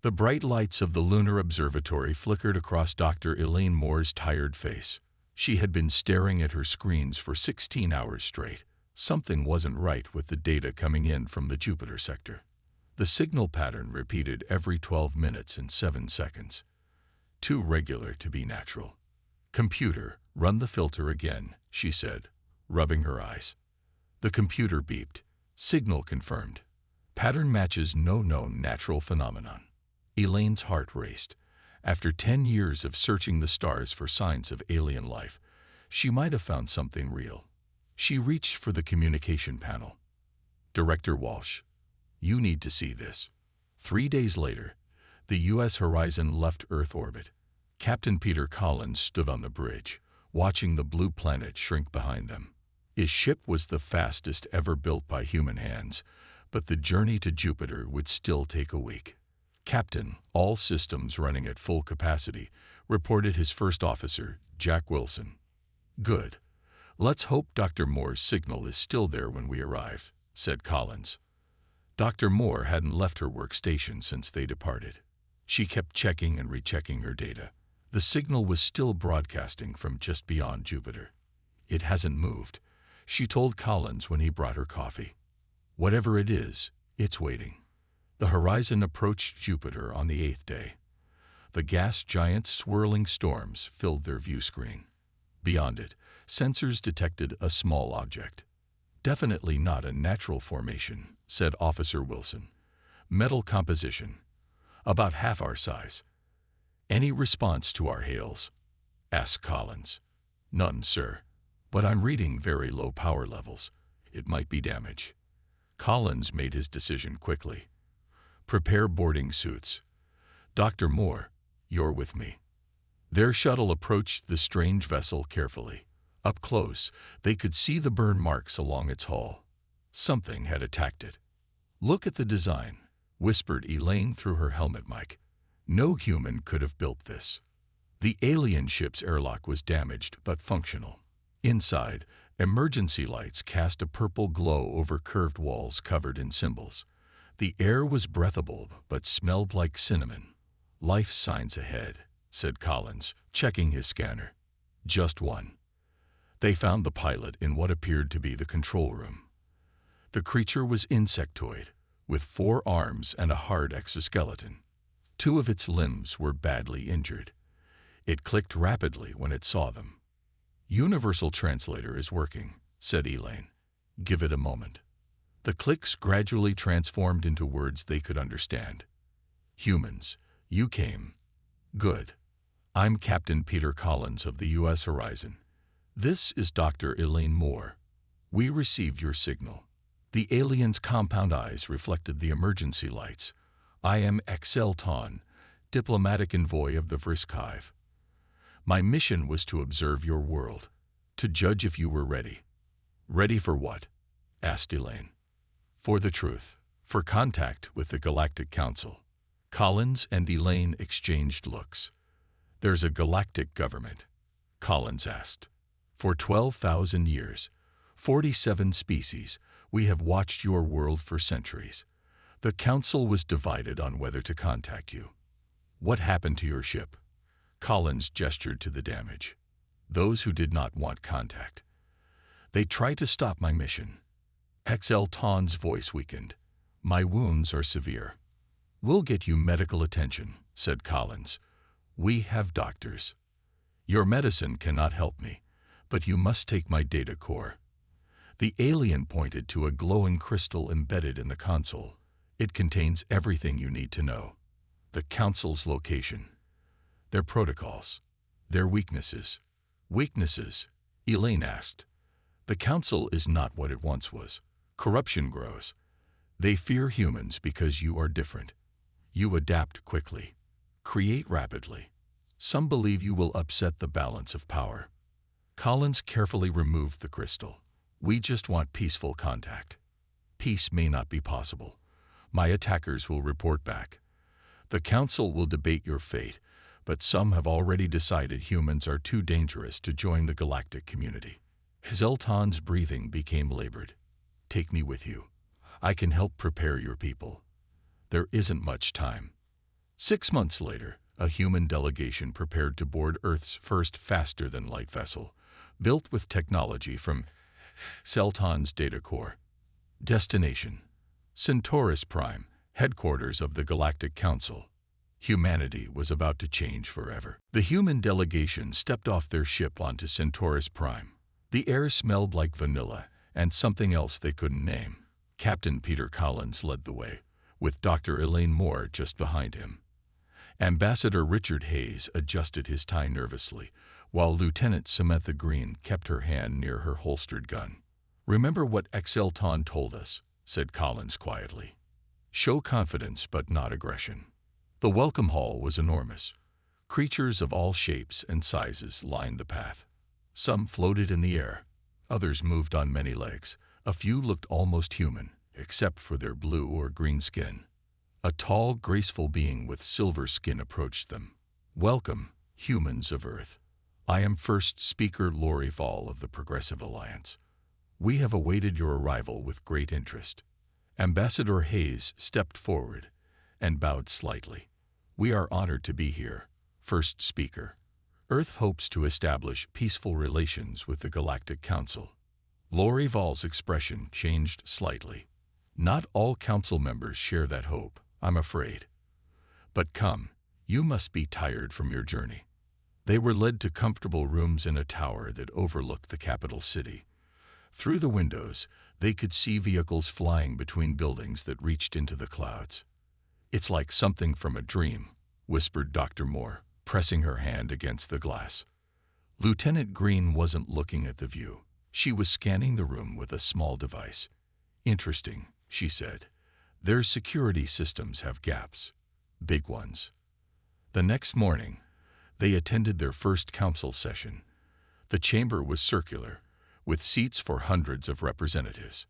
The bright lights of the lunar observatory flickered across Dr. Elaine Moore's tired face. She had been staring at her screens for 16 hours straight. Something wasn't right with the data coming in from the Jupiter sector. The signal pattern repeated every 12 minutes and 7 seconds. Too regular to be natural. "Computer, run the filter again," she said, rubbing her eyes. The computer beeped. "Signal confirmed. Pattern matches no known natural phenomenon." Elaine's heart raced. After 10 years of searching the stars for signs of alien life, she might have found something real. She reached for the communication panel. "Director Walsh, you need to see this." 3 days later, the U.S. Horizon left Earth orbit. Captain Peter Collins stood on the bridge, watching the blue planet shrink behind them. His ship was the fastest ever built by human hands, but the journey to Jupiter would still take a week. "Captain, all systems running at full capacity," reported his first officer, Jack Wilson. "Good. Let's hope Dr. Moore's signal is still there when we arrive," said Collins. Dr. Moore hadn't left her workstation since they departed. She kept checking and rechecking her data. The signal was still broadcasting from just beyond Jupiter. "It hasn't moved," she told Collins when he brought her coffee. "Whatever it is, it's waiting." The horizon approached Jupiter on the 8th day. The gas giant's swirling storms filled their view screen. Beyond it, sensors detected a small object. "Definitely not a natural formation," said Officer Wilson. "Metal composition. About half our size." "Any response to our hails?" asked Collins. "None, sir. But I'm reading very low power levels. It might be damage." Collins made his decision quickly. "Prepare boarding suits. Dr. Moore, you're with me." Their shuttle approached the strange vessel carefully. Up close, they could see the burn marks along its hull. Something had attacked it. "Look at the design," whispered Elaine through her helmet mic. "No human could have built this." The alien ship's airlock was damaged but functional. Inside, emergency lights cast a purple glow over curved walls covered in symbols. The air was breathable but smelled like cinnamon. "Life signs ahead," said Collins, checking his scanner. "Just one." They found the pilot in what appeared to be the control room. The creature was insectoid, with 4 arms and a hard exoskeleton. 2 of its limbs were badly injured. It clicked rapidly when it saw them. "Universal Translator is working," said Elaine. "Give it a moment." The clicks gradually transformed into words they could understand. "Humans, you came. Good. I'm Captain Peter Collins of the U.S. Horizon. This is Dr. Elaine Moore. We received your signal." The alien's compound eyes reflected the emergency lights. "I am Axel Ton, diplomatic envoy of the Vrisk Hive. My mission was to observe your world, to judge if you were ready." "Ready for what?" asked Elaine. "For the truth, for contact with the Galactic Council." Collins and Elaine exchanged looks. "There's a galactic government?" Collins asked. "For 12,000 years, 47 species, we have watched your world for centuries. The Council was divided on whether to contact you." "What happened to your ship?" Collins gestured to the damage. "Those who did not want contact. They tried to stop my mission." Axel Ton's voice weakened. "My wounds are severe." "We'll get you medical attention," said Collins. "We have doctors. Your medicine cannot help me, but you must take my data core." The alien pointed to a glowing crystal embedded in the console. "It contains everything you need to know. The Council's location, their protocols, their weaknesses." "Weaknesses?" Elaine asked. "The Council is not what it once was. Corruption grows. They fear humans because you are different. You adapt quickly, create rapidly. Some believe you will upset the balance of power." Collins carefully removed the crystal. "We just want peaceful contact. Peace may not be possible. My attackers will report back. The Council will debate your fate, but some have already decided humans are too dangerous to join the galactic community." Zelton's breathing became labored. "Take me with you. I can help prepare your people. There isn't much time." 6 months later, a human delegation prepared to board Earth's first faster-than-light vessel, built with technology from Celton's data core. Destination: Centaurus Prime, headquarters of the Galactic Council. Humanity was about to change forever. The human delegation stepped off their ship onto Centaurus Prime. The air smelled like vanilla and something else they couldn't name. Captain Peter Collins led the way, with Dr. Elaine Moore just behind him. Ambassador Richard Hayes adjusted his tie nervously, while Lieutenant Samantha Green kept her hand near her holstered gun. "Remember what Exelton told us," said Collins quietly. "Show confidence but not aggression." The welcome hall was enormous. Creatures of all shapes and sizes lined the path. Some floated in the air, others moved on many legs. A few looked almost human, except for their blue or green skin. A tall, graceful being with silver skin approached them. "Welcome, humans of Earth. I am First Speaker Lori Vall of the Progressive Alliance. We have awaited your arrival with great interest." Ambassador Hayes stepped forward and bowed slightly. "We are honored to be here, First Speaker. Earth hopes to establish peaceful relations with the Galactic Council." Lori Vall's expression changed slightly. "Not all council members share that hope, I'm afraid. But come, you must be tired from your journey." They were led to comfortable rooms in a tower that overlooked the capital city. Through the windows, they could see vehicles flying between buildings that reached into the clouds. "It's like something from a dream," whispered Dr. Moore, pressing her hand against the glass. Lieutenant Green wasn't looking at the view. She was scanning the room with a small device. "Interesting," she said. "Their security systems have gaps. Big ones." The next morning, they attended their first council session. The chamber was circular, with seats for hundreds of representatives.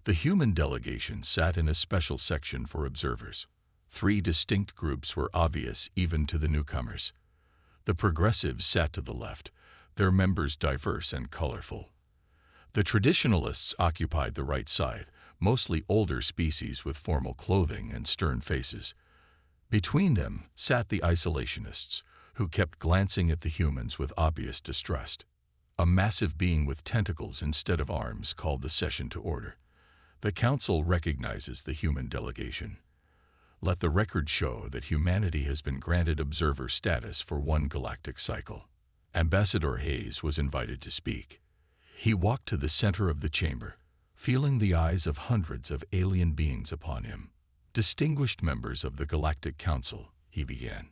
The human delegation sat in a special section for observers. 3 distinct groups were obvious even to the newcomers. The progressives sat to the left, their members diverse and colorful. The traditionalists occupied the right side, mostly older species with formal clothing and stern faces. Between them sat the isolationists, who kept glancing at the humans with obvious distrust. A massive being with tentacles instead of arms called the session to order. "The Council recognizes the human delegation. Let the record show that humanity has been granted observer status for 1 galactic cycle." Ambassador Hayes was invited to speak. He walked to the center of the chamber, feeling the eyes of hundreds of alien beings upon him. "Distinguished members of the Galactic Council," he began.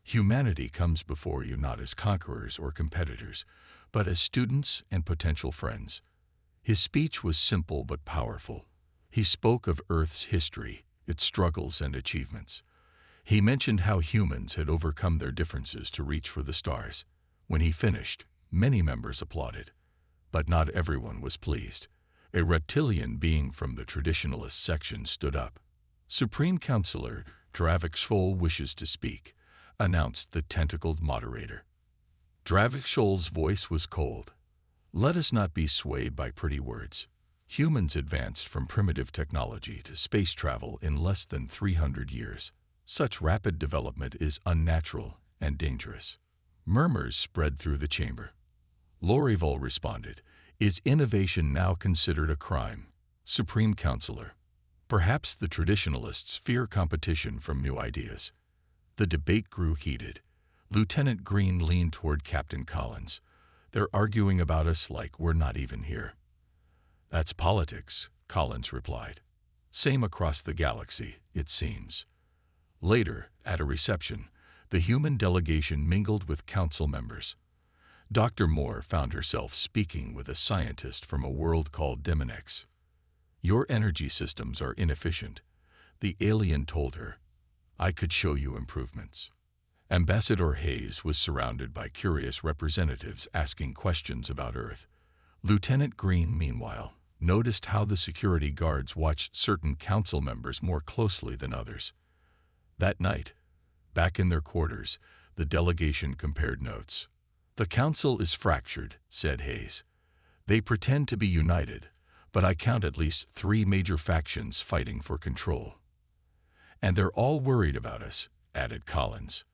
"Humanity comes before you not as conquerors or competitors, but as students and potential friends." His speech was simple but powerful. He spoke of Earth's history, its struggles and achievements. He mentioned how humans had overcome their differences to reach for the stars. When he finished, many members applauded. But not everyone was pleased. A reptilian being from the traditionalist section stood up. "Supreme Counselor Dravik Scholl wishes to speak," announced the tentacled moderator. Dravik Scholl's voice was cold. "Let us not be swayed by pretty words. Humans advanced from primitive technology to space travel in less than 300 years. Such rapid development is unnatural and dangerous." Murmurs spread through the chamber. Lori Vall responded, "Is innovation now considered a crime? Supreme Counselor, perhaps the traditionalists fear competition from new ideas." The debate grew heated. Lieutenant Green leaned toward Captain Collins. "They're arguing about us like we're not even here." "That's politics," Collins replied. "Same across the galaxy, it seems." Later, at a reception, the human delegation mingled with council members. Dr. Moore found herself speaking with a scientist from a world called Demonex. "Your energy systems are inefficient," the alien told her. "I could show you improvements." Ambassador Hayes was surrounded by curious representatives asking questions about Earth. Lieutenant Green, meanwhile, noticed how the security guards watched certain council members more closely than others. That night, back in their quarters, the delegation compared notes. "The council is fractured," said Hayes. "They pretend to be united, but I count at least 3 major factions fighting for control. And they're all worried about us, added Collins.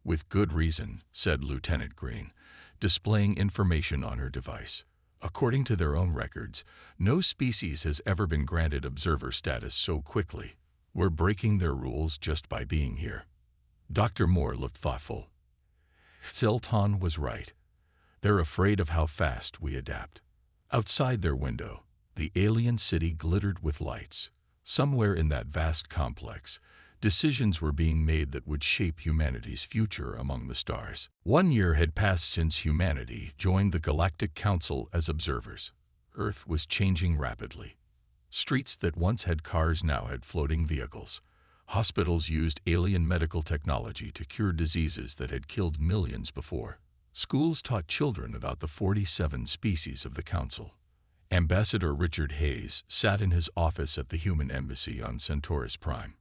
With good reason, said Lieutenant Green, displaying information on her device. According to their own records, no species has ever been granted observer status so quickly. We're breaking their rules just by being here. Dr. Moore looked thoughtful. Silton was right. They're afraid of how fast we adapt. Outside their window, the alien city glittered with lights. Somewhere in that vast complex, decisions were being made that would shape humanity's future among the stars. 1 year had passed since humanity joined the Galactic Council as observers. Earth was changing rapidly. Streets that once had cars now had floating vehicles. Hospitals used alien medical technology to cure diseases that had killed millions before. Schools taught children about the 47 species of the Council. Ambassador Richard Hayes sat in his office at the Human Embassy on Centaurus Prime.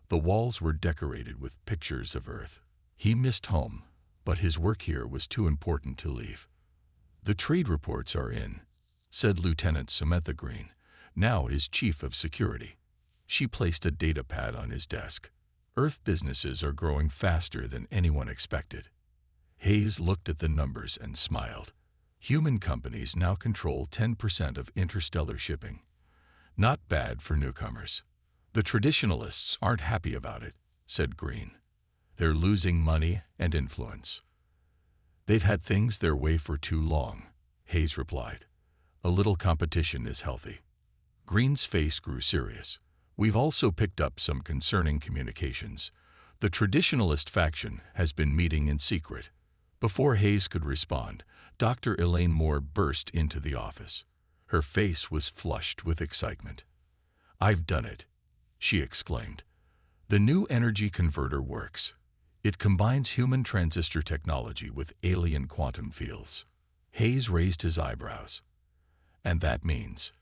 The walls were decorated with pictures of Earth. He missed home, but his work here was too important to leave. The trade reports are in, said Lieutenant Samantha Green, now his chief of security. She placed a data pad on his desk. Earth businesses are growing faster than anyone expected. Hayes looked at the numbers and smiled. Human companies now control 10% of interstellar shipping. Not bad for newcomers. The traditionalists aren't happy about it, said Green. They're losing money and influence. They've had things their way for too long, Hayes replied. A little competition is healthy. Green's face grew serious. We've also picked up some concerning communications. The traditionalist faction has been meeting in secret. Before Hayes could respond, Dr. Elaine Moore burst into the office. Her face was flushed with excitement. I've done it, she exclaimed. The new energy converter works. It combines human transistor technology with alien quantum fields. Hayes raised his eyebrows. And that means?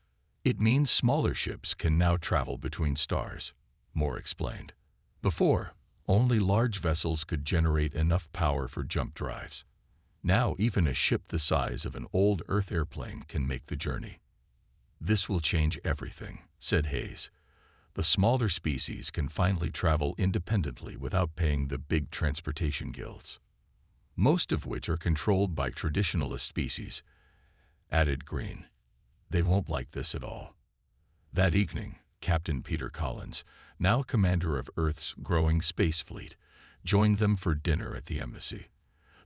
It means smaller ships can now travel between stars, Moore explained. Before, only large vessels could generate enough power for jump drives. Now even a ship the size of an old Earth airplane can make the journey. This will change everything, said Hayes. The smaller species can finally travel independently without paying the big transportation guilds, most of which are controlled by traditionalist species, added Green. They won't like this at all. That evening, Captain Peter Collins, now commander of Earth's growing space fleet, joined them for dinner at the embassy.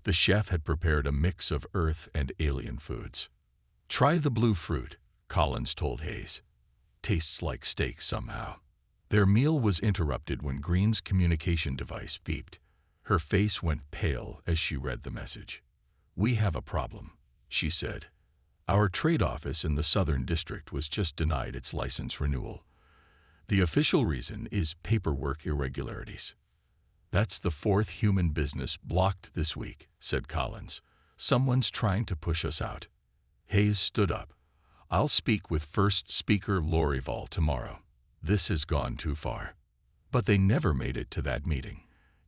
The chef had prepared a mix of Earth and alien foods. Try the blue fruit, Collins told Hayes. Tastes like steak somehow. Their meal was interrupted when Green's communication device beeped. Her face went pale as she read the message. We have a problem, she said. Our trade office in the Southern District was just denied its license renewal. The official reason is paperwork irregularities. That's the 4th human business blocked this week, said Collins. Someone's trying to push us out. Hayes stood up. I'll speak with First Speaker Lorival tomorrow. This has gone too far. But they never made it to that meeting.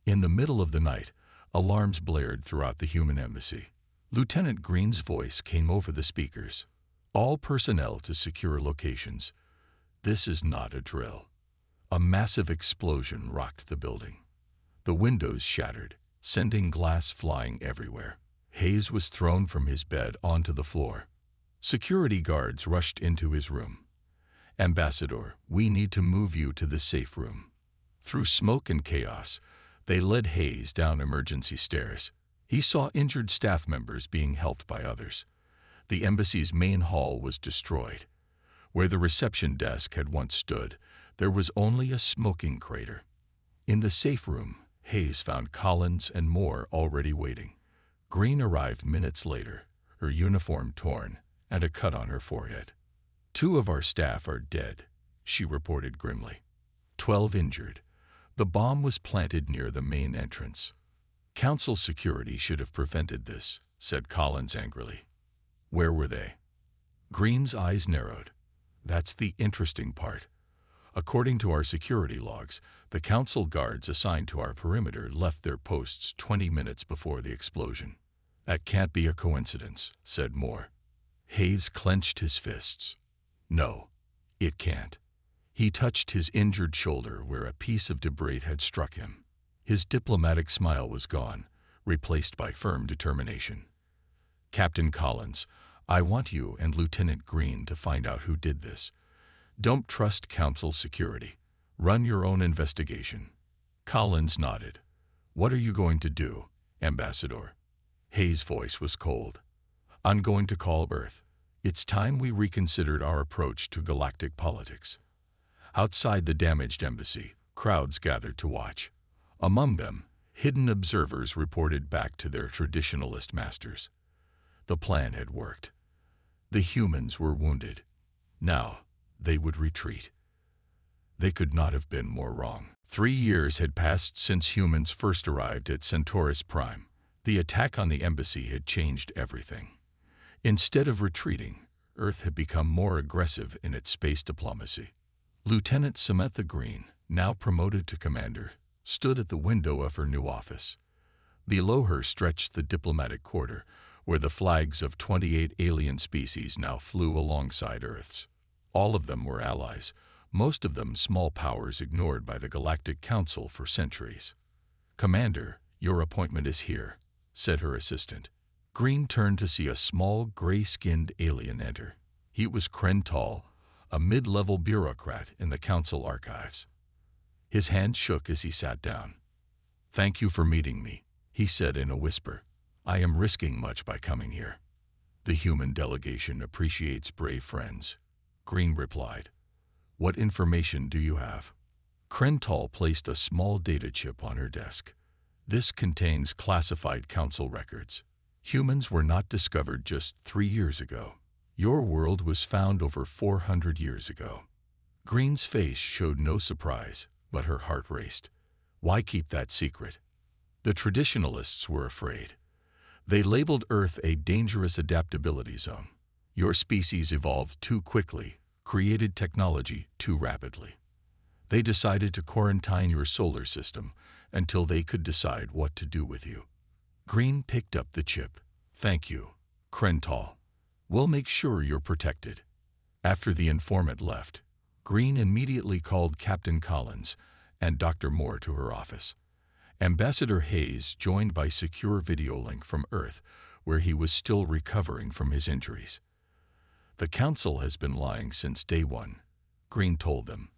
In the middle of the night, alarms blared throughout the human embassy. Lieutenant Green's voice came over the speakers. All personnel to secure locations. This is not a drill. A massive explosion rocked the building. The windows shattered, sending glass flying everywhere. Hayes was thrown from his bed onto the floor. Security guards rushed into his room. Ambassador, we need to move you to the safe room. Through smoke and chaos, they led Hayes down emergency stairs. He saw injured staff members being helped by others. The embassy's main hall was destroyed. Where the reception desk had once stood, there was only a smoking crater. In the safe room, Hayes found Collins and Moore already waiting. Green arrived minutes later, her uniform torn and a cut on her forehead. 2 of our staff are dead, she reported grimly. 12 injured. The bomb was planted near the main entrance. Council security should have prevented this, said Collins angrily. Where were they? Green's eyes narrowed. That's the interesting part. According to our security logs, the council guards assigned to our perimeter left their posts 20 minutes before the explosion. That can't be a coincidence, said Moore. Hayes clenched his fists. No, it can't. He touched his injured shoulder where a piece of debris had struck him. His diplomatic smile was gone, replaced by firm determination. "Captain Collins, I want you and Lieutenant Green to find out who did this. Don't trust Council security. Run your own investigation." Collins nodded. "What are you going to do, Ambassador?" Hayes' voice was cold. "I'm going to call Earth. It's time we reconsidered our approach to galactic politics." Outside the damaged embassy, crowds gathered to watch. Among them, hidden observers reported back to their traditionalist masters. The plan had worked. The humans were wounded. Now, they would retreat. They could not have been more wrong. 3 years had passed since humans first arrived at Centaurus Prime. The attack on the embassy had changed everything. Instead of retreating, Earth had become more aggressive in its space diplomacy. Lieutenant Samantha Green, now promoted to commander, stood at the window of her new office. Below her stretched the diplomatic quarter, where the flags of 28 alien species now flew alongside Earth's. All of them were allies, most of them small powers ignored by the Galactic Council for centuries. "Commander, your appointment is here," said her assistant. Green turned to see a small, gray-skinned alien enter. He was Krental, a mid-level bureaucrat in the Council archives. His hand shook as he sat down. "Thank you for meeting me," he said in a whisper. "I am risking much by coming here." "The human delegation appreciates brave friends," Green replied. "What information do you have?" Krental placed a small data chip on her desk. "This contains classified council records. Humans were not discovered just 3 years ago. Your world was found over 400 years ago." Green's face showed no surprise, but her heart raced. Why keep that secret? The traditionalists were afraid. They labeled Earth a dangerous adaptability zone. Your species evolved too quickly, created technology too rapidly. They decided to quarantine your solar system until they could decide what to do with you. Green picked up the chip. "Thank you, Krental. We'll make sure you're protected." After the informant left, Green immediately called Captain Collins and Dr. Moore to her office. Ambassador Hayes joined by secure video link from Earth, where he was still recovering from his injuries. "The Council has been lying since day one," Green told them,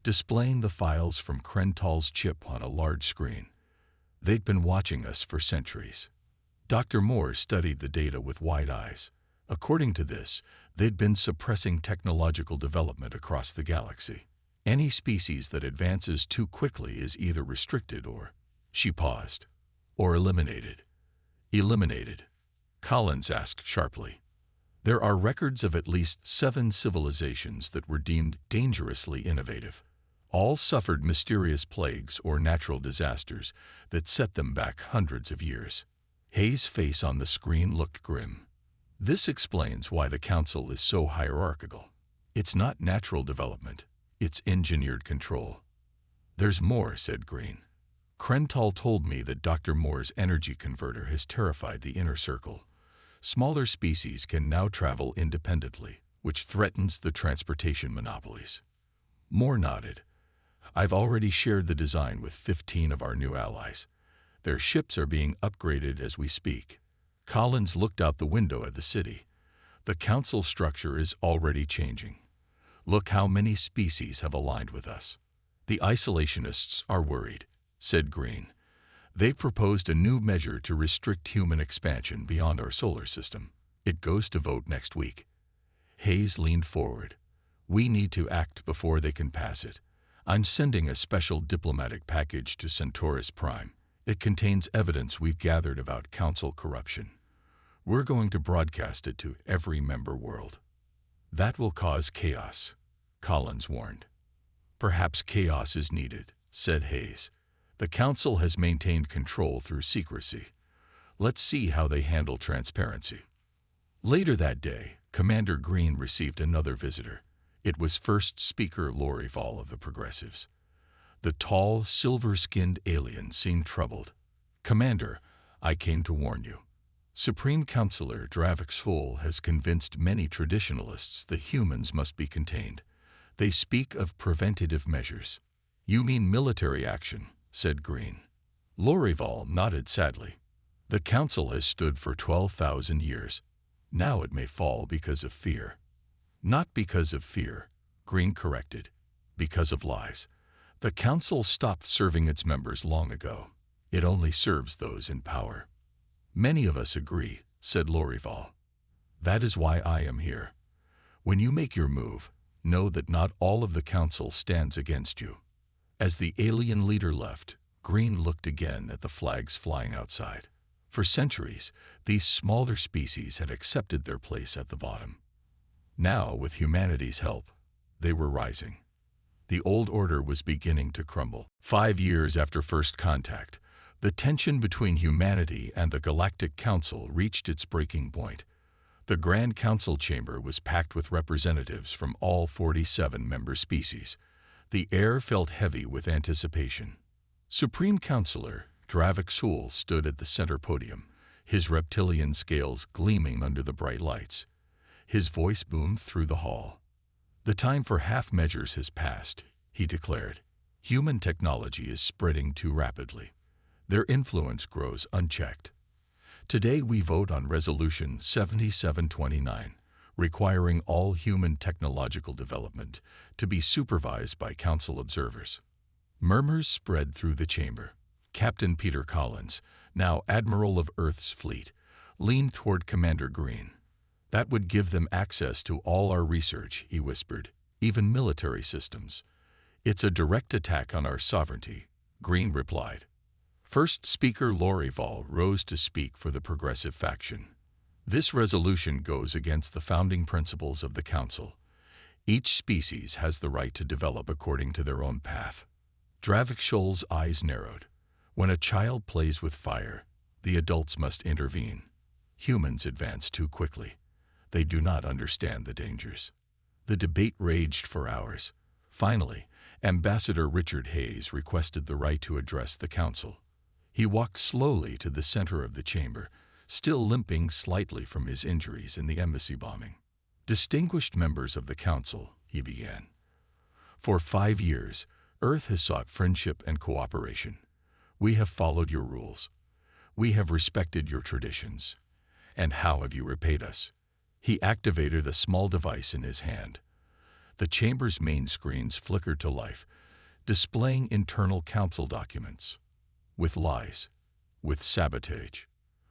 displaying the files from Krental's chip on a large screen. "They'd been watching us for centuries." Dr. Moore studied the data with wide eyes. According to this, they'd been suppressing technological development across the galaxy. Any species that advances too quickly is either restricted or, she paused, or eliminated. "Eliminated?" Collins asked sharply. "There are records of at least 7 civilizations that were deemed dangerously innovative. All suffered mysterious plagues or natural disasters that set them back hundreds of years." Hayes' face on the screen looked grim. "This explains why the Council is so hierarchical. It's not natural development, it's engineered control." "There's more," said Green. "Krental told me that Dr. Moore's energy converter has terrified the inner circle. Smaller species can now travel independently, which threatens the transportation monopolies." Moore nodded. "I've already shared the design with 15 of our new allies. Their ships are being upgraded as we speak." Collins looked out the window at the city. "The Council structure is already changing. Look how many species have aligned with us." "The isolationists are worried," said Green. "They proposed a new measure to restrict human expansion beyond our solar system. It goes to vote next week." Hayes leaned forward. "We need to act before they can pass it. I'm sending a special diplomatic package to Centaurus Prime. It contains evidence we've gathered about Council corruption. We're going to broadcast it to every member world." "That will cause chaos," Collins warned. "Perhaps chaos is needed," said Hayes. "The Council has maintained control through secrecy. Let's see how they handle transparency." Later that day, Commander Green received another visitor. It was First Speaker Lorival of the Progressives. The tall, silver-skinned alien seemed troubled. "Commander, I came to warn you. Supreme Counselor Dravik Sul has convinced many traditionalists that humans must be contained. They speak of preventative measures." "You mean military action," said Green. Lorival nodded sadly. The council has stood for 12,000 years. Now it may fall because of fear. Not because of fear, Green corrected. Because of lies. The council stopped serving its members long ago. It only serves those in power. Many of us agree, said Lorival. That is why I am here. When you make your move, know that not all of the council stands against you. As the alien leader left, Green looked again at the flags flying outside. For centuries, these smaller species had accepted their place at the bottom. Now, with humanity's help, they were rising. The old order was beginning to crumble. 5 years after first contact, the tension between humanity and the Galactic Council reached its breaking point. The Grand Council chamber was packed with representatives from all 47 member species. The air felt heavy with anticipation. Supreme Counselor Dravik Sul stood at the center podium, his reptilian scales gleaming under the bright lights. His voice boomed through the hall. The time for half measures has passed, he declared. Human technology is spreading too rapidly. Their influence grows unchecked. Today we vote on Resolution 7729, requiring all human technological development to be supervised by Council observers. Murmurs spread through the chamber. Captain Peter Collins, now Admiral of Earth's fleet, leaned toward Commander Green. That would give them access to all our research, he whispered, even military systems. It's a direct attack on our sovereignty, Green replied. First Speaker Lorival rose to speak for the progressive faction. This resolution goes against the founding principles of the Council. Each species has the right to develop according to their own path. Dravik Sul's eyes narrowed. When a child plays with fire, the adults must intervene. Humans advance too quickly. They do not understand the dangers. The debate raged for hours. Finally, Ambassador Richard Hayes requested the right to address the Council. He walked slowly to the center of the chamber, still limping slightly from his injuries in the embassy bombing. Distinguished members of the Council, he began. For 5 years, Earth has sought friendship and cooperation. We have followed your rules. We have respected your traditions. And how have you repaid us? He activated a small device in his hand. The chamber's main screens flickered to life, displaying internal council documents. With lies, with sabotage,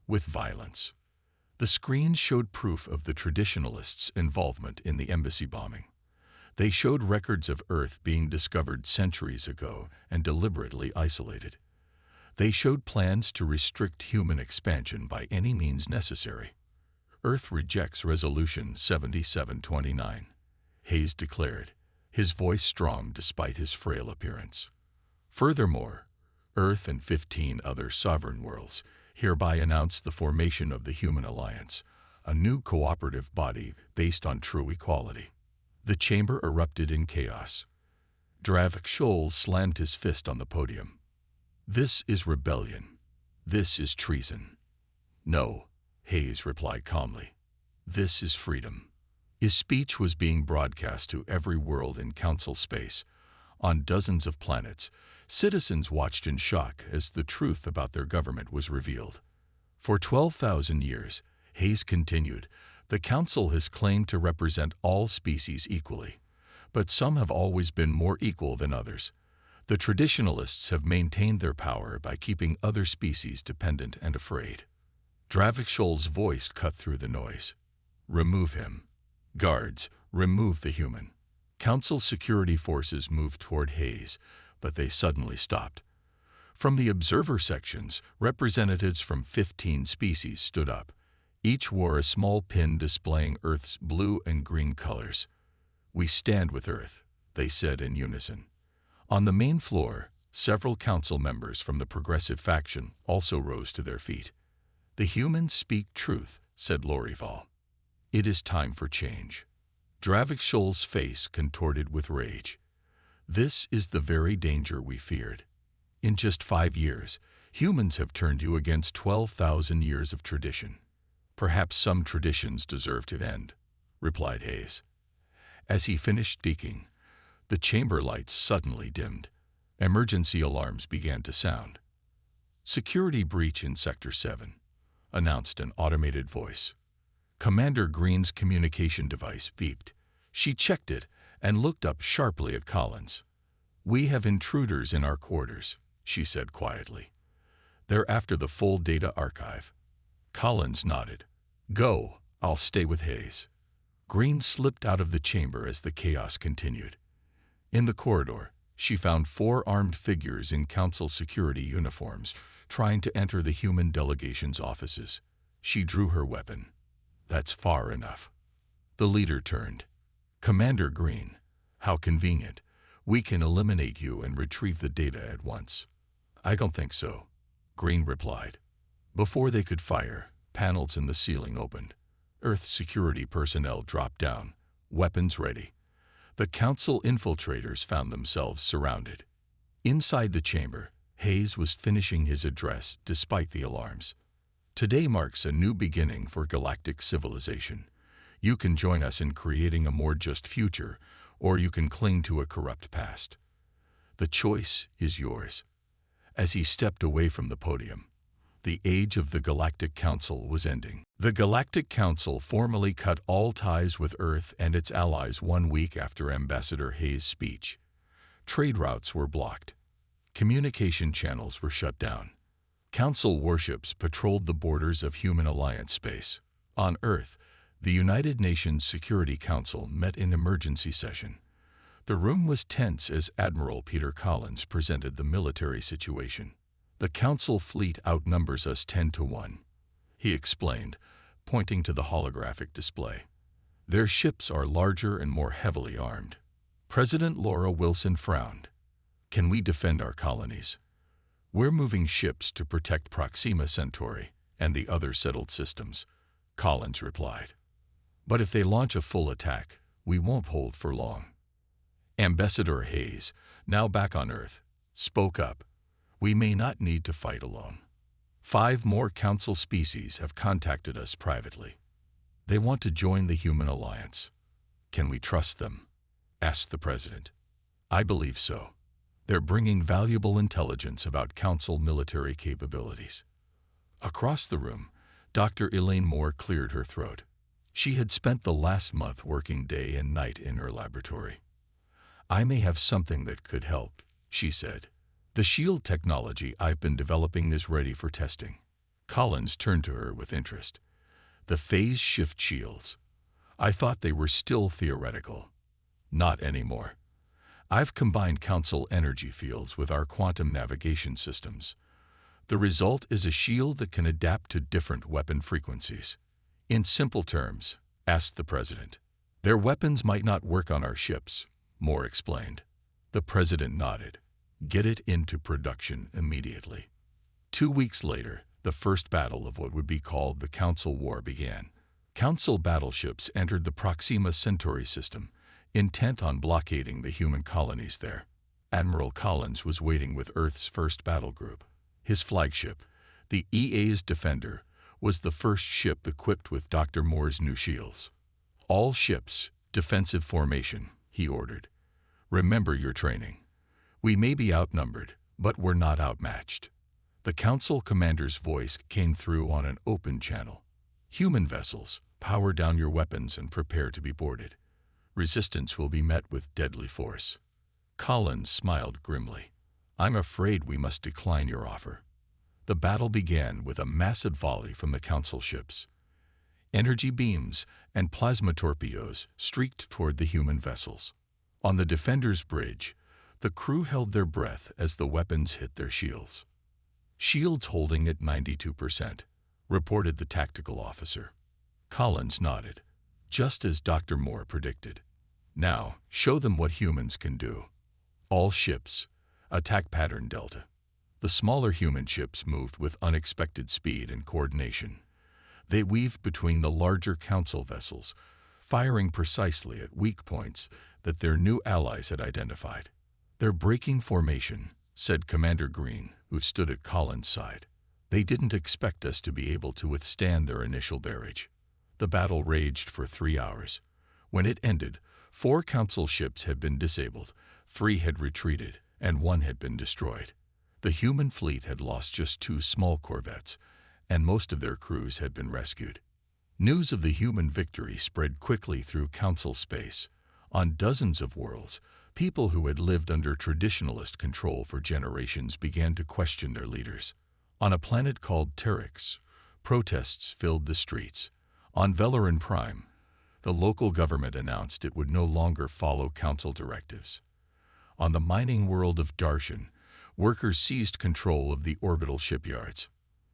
with violence. The screens showed proof of the traditionalists' involvement in the embassy bombing. They showed records of Earth being discovered centuries ago and deliberately isolated. They showed plans to restrict human expansion by any means necessary. Earth rejects Resolution 7729, Hayes declared, his voice strong despite his frail appearance. Furthermore, Earth and 15 other sovereign worlds hereby announce the formation of the Human Alliance, a new cooperative body based on true equality. The chamber erupted in chaos. Dravik Sul slammed his fist on the podium. This is rebellion. This is treason. No, Hayes replied calmly. This is freedom. His speech was being broadcast to every world in Council space. On dozens of planets, citizens watched in shock as the truth about their government was revealed. For 12,000 years, Hayes continued, the Council has claimed to represent all species equally, but some have always been more equal than others. The traditionalists have maintained their power by keeping other species dependent and afraid. Dravik Sul's voice cut through the noise. Remove him. Guards, remove the human. Council security forces moved toward Hayes, but they suddenly stopped. From the observer sections, representatives from 15 species stood up. Each wore a small pin displaying Earth's blue and green colors. We stand with Earth, they said in unison. On the main floor, several council members from the progressive faction also rose to their feet. The humans speak truth, said Lorival. It is time for change. Dravik Sul's face contorted with rage. This is the very danger we feared. In just 5 years, humans have turned you against 12,000 years of tradition. Perhaps some traditions deserve to end, replied Hayes. As he finished speaking, the chamber lights suddenly dimmed. Emergency alarms began to sound. "Security breach in Sector 7, announced an automated voice. Commander Green's communication device beeped. She checked it and looked up sharply at Collins. "We have intruders in our quarters," she said quietly. "They're after the full data archive." Collins nodded. "Go, I'll stay with Hayes." Green slipped out of the chamber as the chaos continued. In the corridor, she found 4 armed figures in Council security uniforms trying to enter the human delegation's offices. She drew her weapon. "That's far enough." The leader turned. "Commander Green, how convenient. We can eliminate you and retrieve the data at once." "I don't think so," Green replied. Before they could fire, panels in the ceiling opened. Earth security personnel dropped down, weapons ready. The Council infiltrators found themselves surrounded. Inside the chamber, Hayes was finishing his address despite the alarms. "Today marks a new beginning for galactic civilization. You can join us in creating a more just future, or you can cling to a corrupt past. The choice is yours." As he stepped away from the podium, the age of the Galactic Council was ending. The Galactic Council formally cut all ties with Earth and its allies 1 week after Ambassador Hayes' speech. Trade routes were blocked. Communication channels were shut down. Council warships patrolled the borders of human alliance space. On Earth, the United Nations Security Council met in emergency session. The room was tense as Admiral Peter Collins presented the military situation. "The Council fleet outnumbers us 10 to 1, he explained, pointing to the holographic display. "Their ships are larger and more heavily armed." President Laura Wilson frowned. "Can we defend our colonies?" "We're moving ships to protect Proxima Centauri and the other settled systems," Collins replied. "But if they launch a full attack, we won't hold for long." Ambassador Hayes, now back on Earth, spoke up. "We may not need to fight alone. 5 more Council species have contacted us privately. They want to join the human alliance." "Can we trust them?" asked the President. "I believe so. They're bringing valuable intelligence about Council military capabilities." Across the room, Dr. Elaine Moore cleared her throat. She had spent the last month working day and night in her laboratory. "I may have something that could help," she said. "The shield technology I've been developing is ready for testing." Collins turned to her with interest. "The phase shift shields. I thought they were still theoretical." "Not anymore. I've combined Council energy fields with our quantum navigation systems. The result is a shield that can adapt to different weapon frequencies." "In simple terms," asked the President. "Their weapons might not work on our ships," Moore explained. The President nodded. "Get it into production immediately." 2 weeks later, the first battle of what would be called the Council War began. Council battleships entered the Proxima Centauri system, intent on blockading the human colonies there. Admiral Collins was waiting with Earth's first battle group. His flagship, the EA's Defender, was the first ship equipped with Dr. Moore's new shields. "All ships, defensive formation," he ordered. "Remember your training. We may be outnumbered, but we're not outmatched." The Council commander's voice came through on an open channel. "Human vessels, power down your weapons and prepare to be boarded. Resistance will be met with deadly force." Collins smiled grimly. "I'm afraid we must decline your offer." The battle began with a massive volley from the Council ships. Energy beams and plasma torpedoes streaked toward the human vessels. On the Defender's bridge, the crew held their breath as the weapons hit their shields. "Shields holding at 92%, reported the tactical officer. Collins nodded, just as Dr. Moore predicted. "Now, show them what humans can do." All ships, attack pattern Delta. The smaller human ships moved with unexpected speed and coordination. They weaved between the larger Council vessels, firing precisely at weak points that their new allies had identified. "They're breaking formation," said Commander Green, who stood at Collins' side. "They didn't expect us to be able to withstand their initial barrage." The battle raged for 3 hours. When it ended, 4 Council ships had been disabled, 3 had retreated, and 1 had been destroyed. The human fleet had lost just 2 small corvettes, and most of their crews had been rescued. News of the human victory spread quickly through Council space. On dozens of worlds, people who had lived under traditionalist control for generations began to question their leaders. On a planet called Terex, protests filled the streets. On Velarin Prime, the local government announced it would no longer follow Council directives. On the mining world of Darshan, workers seized control of the orbital shipyards.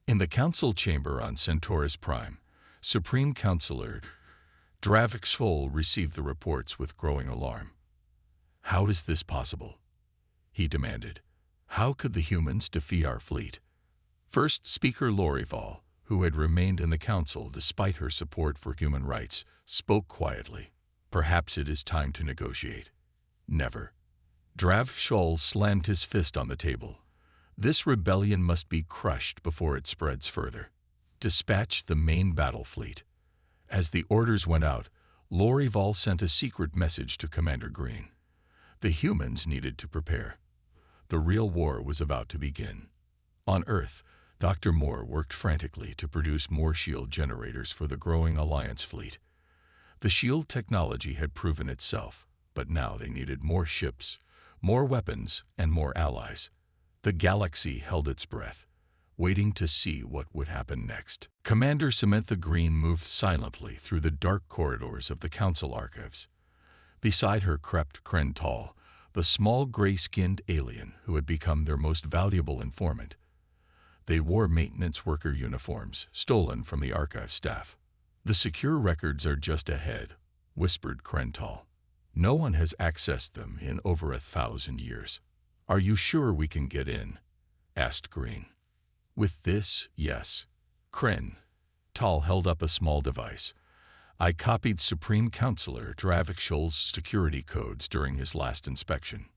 In the Council chamber on Centaurus Prime, Supreme Councilor Dravik Shol received the reports with growing alarm. "How is this possible?" he demanded. "How could the humans defeat our fleet?" First Speaker Lorival, who had remained in the Council despite her support for human rights, spoke quietly. "Perhaps it is time to negotiate." "Never." Dravik Shol slammed his fist on the table. "This rebellion must be crushed before it spreads further. Dispatch the main battle fleet." As the orders went out, Lorival sent a secret message to Commander Green. The humans needed to prepare. The real war was about to begin. On Earth, Dr. Moore worked frantically to produce more shield generators for the growing Alliance fleet. The shield technology had proven itself, but now they needed more ships, more weapons, and more allies. The galaxy held its breath, waiting to see what would happen next. Commander Samantha Green moved silently through the dark corridors of the Council archives. Beside her crept Kren Tall, the small gray-skinned alien who had become their most valuable informant. They wore maintenance worker uniforms, stolen from the archive staff. "The secure records are just ahead," whispered Kren Tall. "No one has accessed them in over 1,000 years. "Are you sure we can get in?" asked Green. "With this, yes." Kren Tall held up a small device. "I copied Supreme Councilor Dravik Shol's security codes during his last inspection."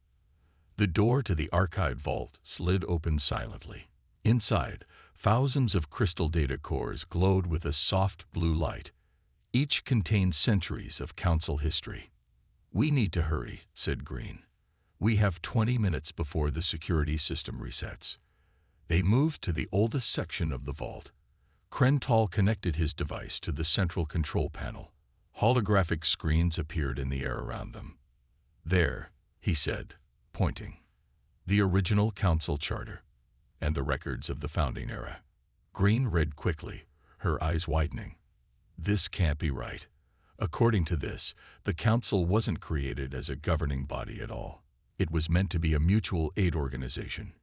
The door to the archive vault slid open silently. Inside, thousands of crystal data cores glowed with a soft blue light. Each contained centuries of Council history. "We need to hurry," said Green. "We have 20 minutes before the security system resets." They moved to the oldest section of the vault. Kren Tall connected his device to the central control panel. Holographic screens appeared in the air around them. "There," he said, pointing. "The original Council charter and the records of the founding era." Green read quickly, her eyes widening. "This can't be right. According to this, the Council wasn't created as a governing body at all. It was meant to be a mutual aid organization."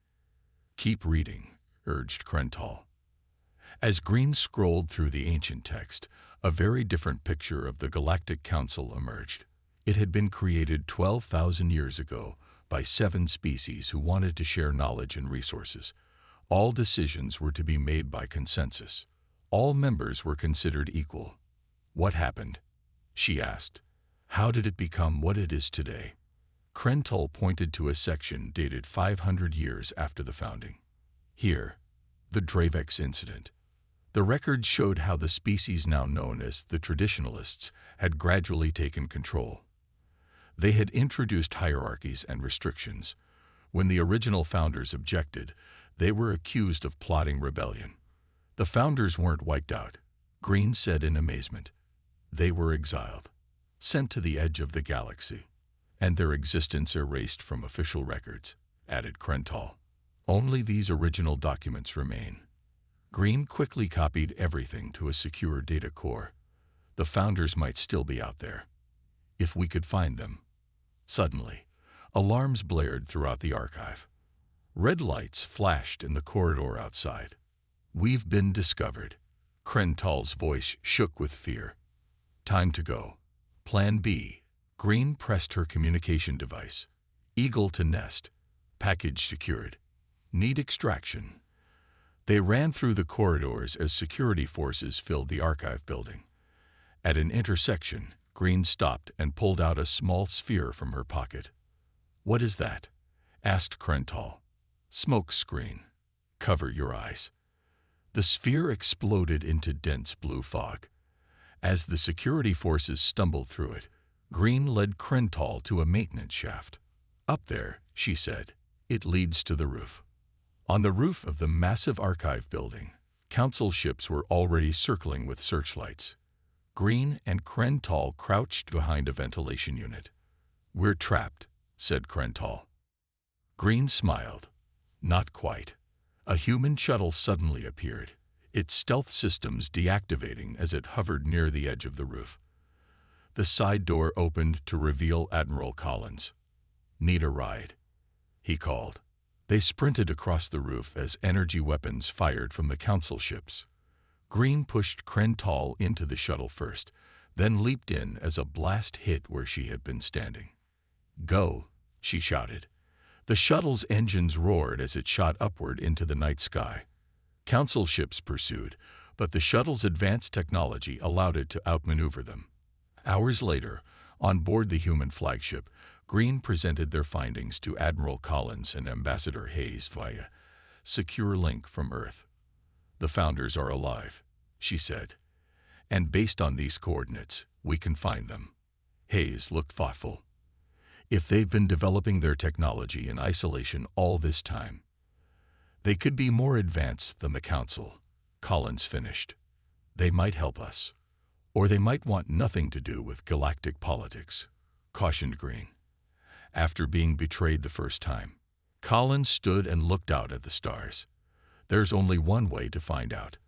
"Keep reading," urged Kren Tall. As Green scrolled through the ancient text, a very different picture of the Galactic Council emerged. It had been created 12,000 years ago by 7 species who wanted to share knowledge and resources. All decisions were to be made by consensus. All members were considered equal. "What happened?" she asked. "How did it become what it is today?" Kren Tall pointed to a section dated 500 years after the founding. "Here, the Dravex incident." The record showed how the species now known as the Traditionalists had gradually taken control. They had introduced hierarchies and restrictions. When the original founders objected, they were accused of plotting rebellion. "The founders weren't wiped out," Green said in amazement. "They were exiled, sent to the edge of the galaxy, and their existence erased from official records," added Kren Tall. "Only these original documents remain." Green quickly copied everything to a secure data core. The founders might still be out there. If we could find them. Suddenly, alarms blared throughout the archive. Red lights flashed in the corridor outside. "We've been discovered." Kren Tall's voice shook with fear. "Time to go." Plan B. Green pressed her communication device. "Eagle to nest. Package secured. Need extraction." They ran through the corridors as security forces filled the archive building. At an intersection, Green stopped and pulled out a small sphere from her pocket. "What is that?" asked Kren Tall. "Smoke screen. Cover your eyes." The sphere exploded into dense blue fog. As the security forces stumbled through it, Green led Kren Tall to a maintenance shaft. "Up there," she said. "It leads to the roof." On the roof of the massive archive building, council ships were already circling with searchlights. Green and Krental crouched behind a ventilation unit. "We're trapped," said Krental. Green smiled. Not quite. A human shuttle suddenly appeared, its stealth systems deactivating as it hovered near the edge of the roof. The side door opened to reveal Admiral Collins. "Need a ride?" he called. They sprinted across the roof as energy weapons fired from the council ships. Green pushed Krental into the shuttle first, then leaped in as a blast hit where she had been standing. "Go," she shouted. The shuttle's engines roared as it shot upward into the night sky. Council ships pursued, but the shuttle's advanced technology allowed it to outmaneuver them. Hours later, on board the human flagship, Green presented their findings to Admiral Collins and Ambassador Hayes via secure link from Earth. "The founders are alive," she said, "and based on these coordinates, we can find them." Hayes looked thoughtful. "If they've been developing their technology in isolation all this time, they could be more advanced than the Council," Collins finished. "They might help us, or they might want nothing to do with galactic politics," cautioned Green. After being betrayed the first time, Collins stood and looked out at the stars. "There's only one way to find out.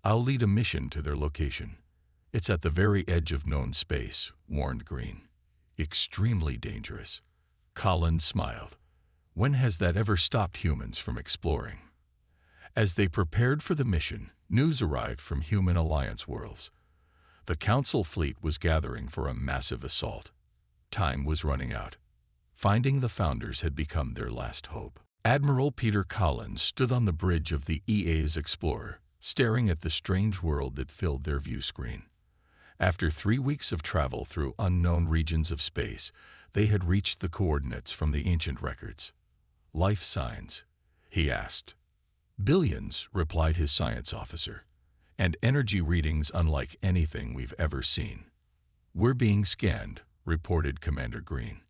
I'll lead a mission to their location. It's at the very edge of known space," warned Green. "Extremely dangerous." Collins smiled. "When has that ever stopped humans from exploring?" As they prepared for the mission, news arrived from human alliance worlds. The Council fleet was gathering for a massive assault. Time was running out. Finding the founders had become their last hope. Admiral Peter Collins stood on the bridge of the EA's Explorer, staring at the strange world that filled their view screen. After 3 weeks of travel through unknown regions of space, they had reached the coordinates from the ancient records. "Life signs?" he asked. "Billions," replied his science officer, "and energy readings unlike anything we've ever seen." "We're being scanned," reported Commander Green.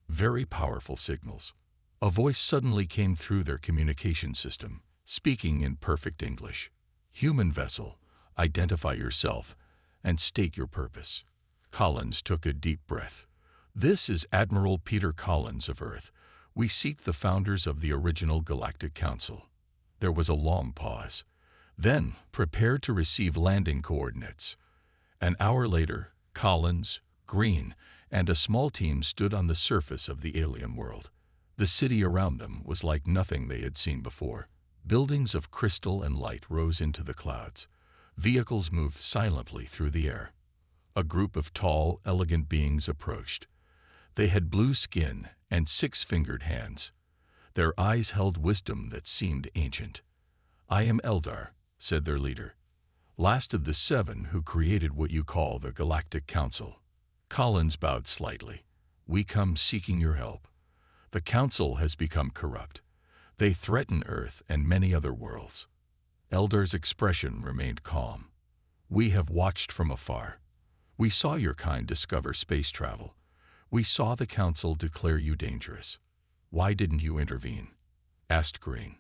"Very powerful signals." A voice suddenly came through their communication system, speaking in perfect English. "Human vessel, identify yourself and state your purpose." Collins took a deep breath. "This is Admiral Peter Collins of Earth. We seek the founders of the original Galactic Council." There was a long pause. Then, "Prepare to receive landing coordinates." An hour later, Collins, Green, and a small team stood on the surface of the alien world. The city around them was like nothing they had seen before. Buildings of crystal and light rose into the clouds. Vehicles moved silently through the air. A group of tall, elegant beings approached. They had blue skin and 6-fingered hands. Their eyes held wisdom that seemed ancient. "I am Eldar," said their leader, "last of the 7 who created what you call the Galactic Council." Collins bowed slightly. "We come seeking your help. The Council has become corrupt. They threaten Earth and many other worlds." Eldar's expression remained calm. "We have watched from afar. We saw your kind discover space travel. We saw the Council declare you dangerous. Why didn't you intervene?" asked Green.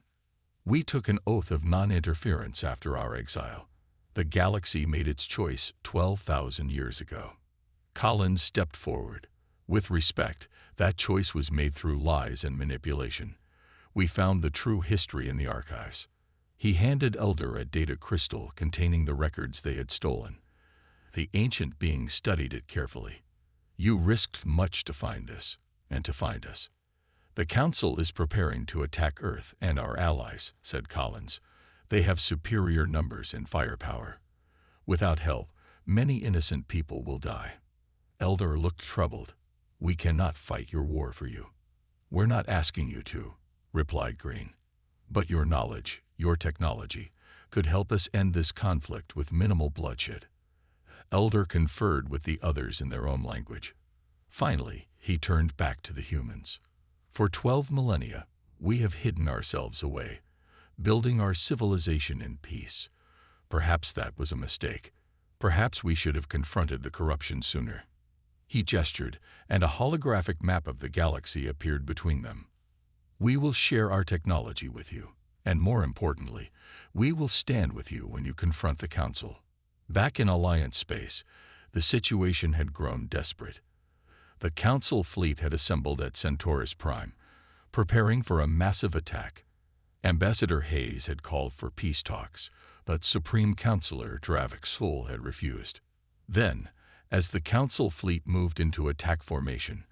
"We took an oath of non-interference after our exile. The galaxy made its choice 12,000 years ago." Collins stepped forward. "With respect, that choice was made through lies and manipulation. We found the true history in the archives." He handed Eldar a data crystal containing the records they had stolen. The ancient being studied it carefully. "You risked much to find this, and to find us. The Council is preparing to attack Earth and our allies," said Collins. "They have superior numbers and firepower. Without help, many innocent people will die." Eldar looked troubled. "We cannot fight your war for you." "We're not asking you to," replied Green. "But your knowledge, your technology, could help us end this conflict with minimal bloodshed." Eldar conferred with the others in their own language. Finally, he turned back to the humans. "For 12 millennia, we have hidden ourselves away, building our civilization in peace. Perhaps that was a mistake. Perhaps we should have confronted the corruption sooner." He gestured, and a holographic map of the galaxy appeared between them. "We will share our technology with you, And more importantly, we will stand with you when you confront the Council. Back in Alliance space, the situation had grown desperate. The Council fleet had assembled at Centaurus Prime, preparing for a massive attack. Ambassador Hayes had called for peace talks, but Supreme Counselor Dravik Sul had refused. Then, as the Council fleet moved into attack formation,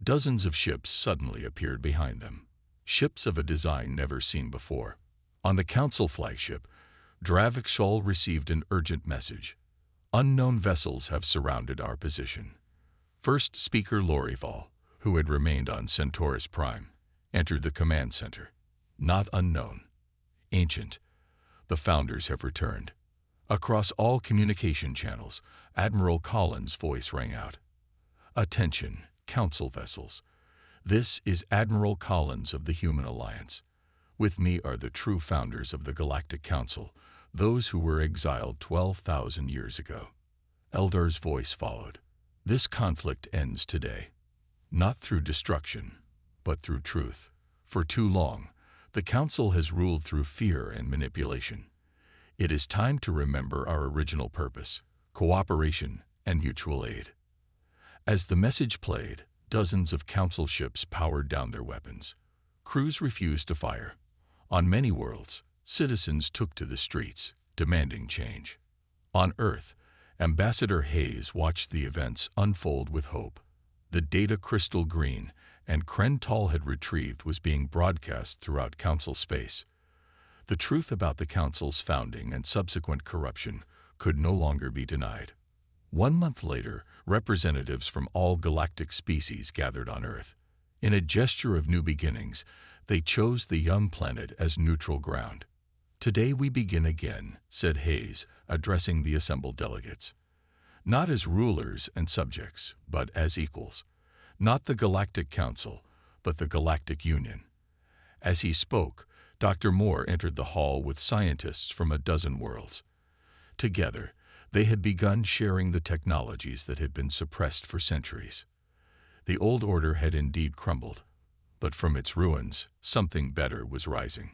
dozens of ships suddenly appeared behind them. Ships of a design never seen before. On the Council flagship, Dravik Sul received an urgent message. Unknown vessels have surrounded our position. First Speaker Lorival, who had remained on Centaurus Prime, entered the command center. Not unknown. Ancient. The founders have returned. Across all communication channels, Admiral Collins' voice rang out. Attention, Council vessels. This is Admiral Collins of the Human Alliance. With me are the true founders of the Galactic Council, those who were exiled 12,000 years ago. Eldar's voice followed. This conflict ends today. Not through destruction, but through truth. For too long, the Council has ruled through fear and manipulation. It is time to remember our original purpose, cooperation and mutual aid. As the message played, dozens of Council ships powered down their weapons. Crews refused to fire. On many worlds, citizens took to the streets, demanding change. On Earth, Ambassador Hayes watched the events unfold with hope. The data crystal green and Krental had retrieved was being broadcast throughout Council space. The truth about the Council's founding and subsequent corruption could no longer be denied. 1 month later, representatives from all galactic species gathered on Earth. In a gesture of new beginnings, they chose the young planet as neutral ground. Today we begin again, said Hayes, addressing the assembled delegates. Not as rulers and subjects, but as equals. Not the Galactic Council, but the Galactic Union. As he spoke, Dr. Moore entered the hall with scientists from a dozen worlds. Together, they had begun sharing the technologies that had been suppressed for centuries. The old order had indeed crumbled, but from its ruins, something better was rising.